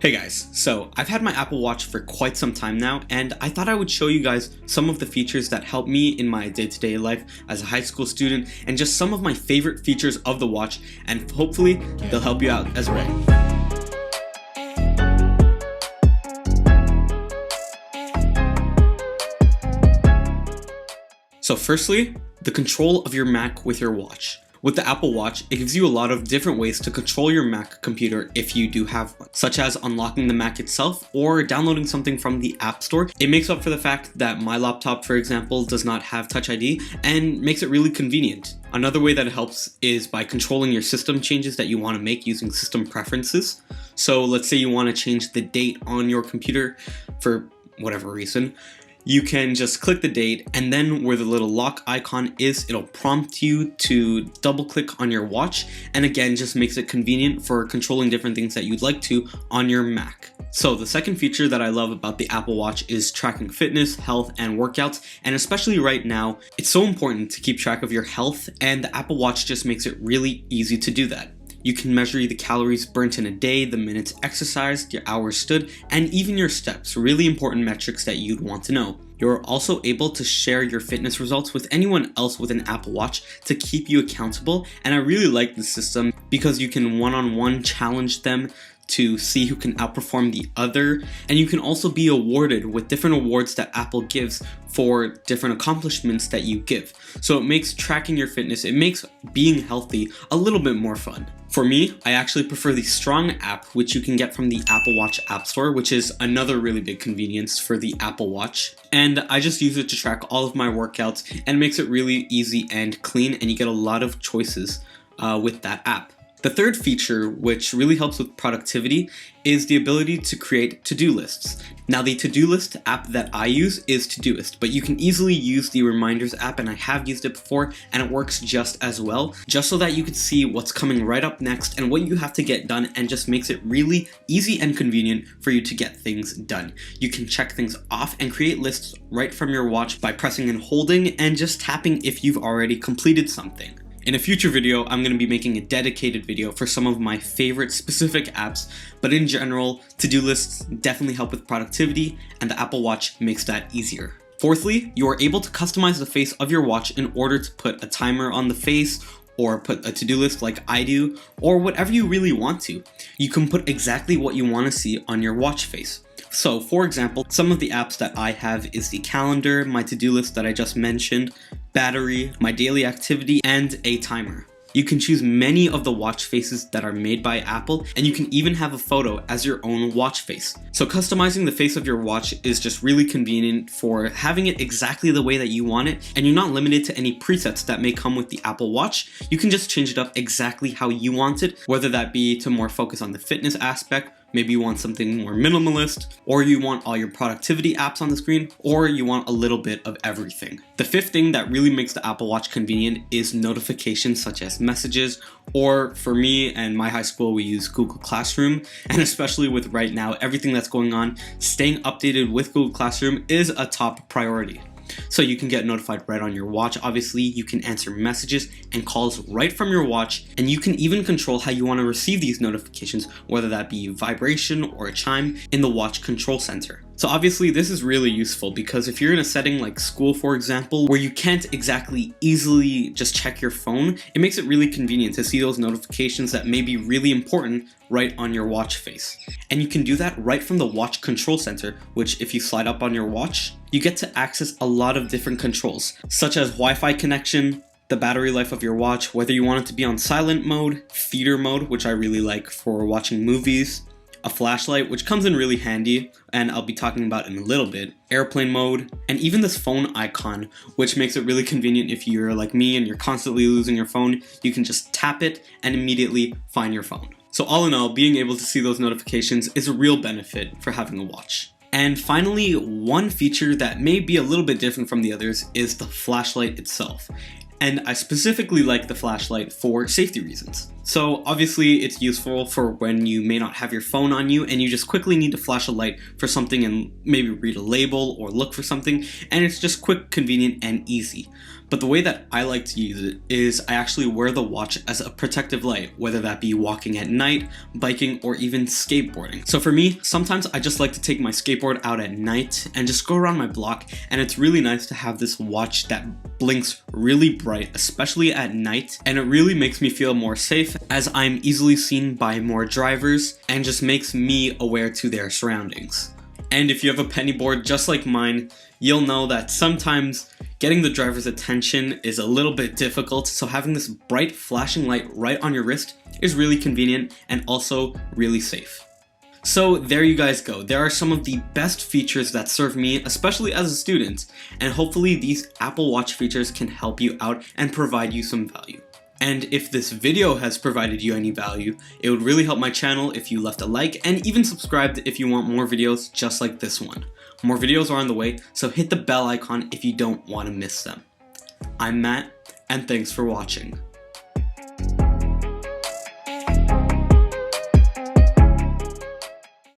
Hey guys, so I've had my Apple Watch for quite some time now, and I thought I would show you guys some of the features that help me in my day-to-day life as a high school student, and just some of my favorite features of the watch, and hopefully they'll help you out as well. So firstly, the control of your Mac with your watch. With the Apple Watch, it gives you a lot of different ways to control your Mac computer if you do have one, such as unlocking the Mac itself or downloading something from the App Store. It makes up for the fact that my laptop, for example, does not have Touch ID and makes it really convenient. Another way that it helps is by controlling your system changes that you want to make using system preferences. So let's say you want to change the date on your computer for whatever reason. You can just click the date, and then where the little lock icon is, it'll prompt you to double click on your watch, and again just makes it convenient for controlling different things that you'd like to on your Mac. So the second feature that I love about the Apple Watch is tracking fitness, health, and workouts, and especially right now, it's so important to keep track of your health, and the Apple Watch just makes it really easy to do that. You can measure the calories burnt in a day, the minutes exercised, your hours stood, and even your steps, really important metrics that you'd want to know. You're also able to share your fitness results with anyone else with an Apple Watch to keep you accountable, and I really like this system because you can one-on-one challenge them to see who can outperform the other, and you can also be awarded with different awards that Apple gives for different accomplishments that you give. So it makes tracking your fitness, it makes being healthy a little bit more fun. For me, I actually prefer the Strong app, which you can get from the Apple Watch App Store, which is another really big convenience for the Apple Watch. And I just use it to track all of my workouts and makes it really easy and clean, and you get a lot of choices with that app. The third feature, which really helps with productivity, is the ability to create to-do lists. Now, the to-do list app that I use is Todoist, but you can easily use the Reminders app, and I have used it before, and it works just as well, just so that you can see what's coming right up next and what you have to get done, and just makes it really easy and convenient for you to get things done. You can check things off and create lists right from your watch by pressing and holding and just tapping if you've already completed something. In a future video, I'm going to be making a dedicated video for some of my favorite specific apps, but in general, to-do lists definitely help with productivity, and the Apple Watch makes that easier. Fourthly, you are able to customize the face of your watch in order to put a timer on the face, or put a to-do list like I do, or whatever you really want to. You can put exactly what you want to see on your watch face. So, for example, some of the apps that I have is the calendar, my to-do list that I just mentioned, battery, my daily activity, and a timer. You can choose many of the watch faces that are made by Apple, and you can even have a photo as your own watch face. So customizing the face of your watch is just really convenient for having it exactly the way that you want it, and you're not limited to any presets that may come with the Apple Watch. You can just change it up exactly how you want it, whether that be to more focus on the fitness aspect, maybe you want something more minimalist, or you want all your productivity apps on the screen, or you want a little bit of everything. The fifth thing that really makes the Apple Watch convenient is notifications such as messages, or for me and my high school, we use Google Classroom, and especially with right now, everything that's going on, staying updated with Google Classroom is a top priority. So you can get notified right on your watch. Obviously, you can answer messages and calls right from your watch, and you can even control how you want to receive these notifications, whether that be vibration or a chime in the watch control center. So obviously this is really useful because if you're in a setting like school, for example, where you can't exactly easily just check your phone, it makes it really convenient to see those notifications that may be really important right on your watch face. And you can do that right from the watch control center, which if you slide up on your watch, you get to access a lot of different controls, such as Wi-Fi connection, the battery life of your watch, whether you want it to be on silent mode, theater mode, which I really like for watching movies, a flashlight, which comes in really handy, and I'll be talking about in a little bit, airplane mode, and even this phone icon, which makes it really convenient if you're like me and you're constantly losing your phone. You can just tap it and immediately find your phone. So all in all, being able to see those notifications is a real benefit for having a watch. And finally, one feature that may be a little bit different from the others is the flashlight itself. And I specifically like the flashlight for safety reasons. So obviously it's useful for when you may not have your phone on you and you just quickly need to flash a light for something and maybe read a label or look for something, and it's just quick, convenient, and easy. But the way that I like to use it is I actually wear the watch as a protective light, whether that be walking at night, biking, or even skateboarding. So for me, sometimes I just like to take my skateboard out at night and just go around my block, and it's really nice to have this watch that blinks really bright, especially at night, and it really makes me feel more safe as I'm easily seen by more drivers and just makes me aware to their surroundings. And if you have a penny board just like mine, you'll know that sometimes getting the driver's attention is a little bit difficult, so having this bright flashing light right on your wrist is really convenient and also really safe. So there you guys go. There are some of the best features that serve me, especially as a student, and hopefully these Apple Watch features can help you out and provide you some value. And if this video has provided you any value, it would really help my channel if you left a like and even subscribed if you want more videos just like this one. More videos are on the way, so hit the bell icon if you don't want to miss them. I'm Matt, and thanks for watching.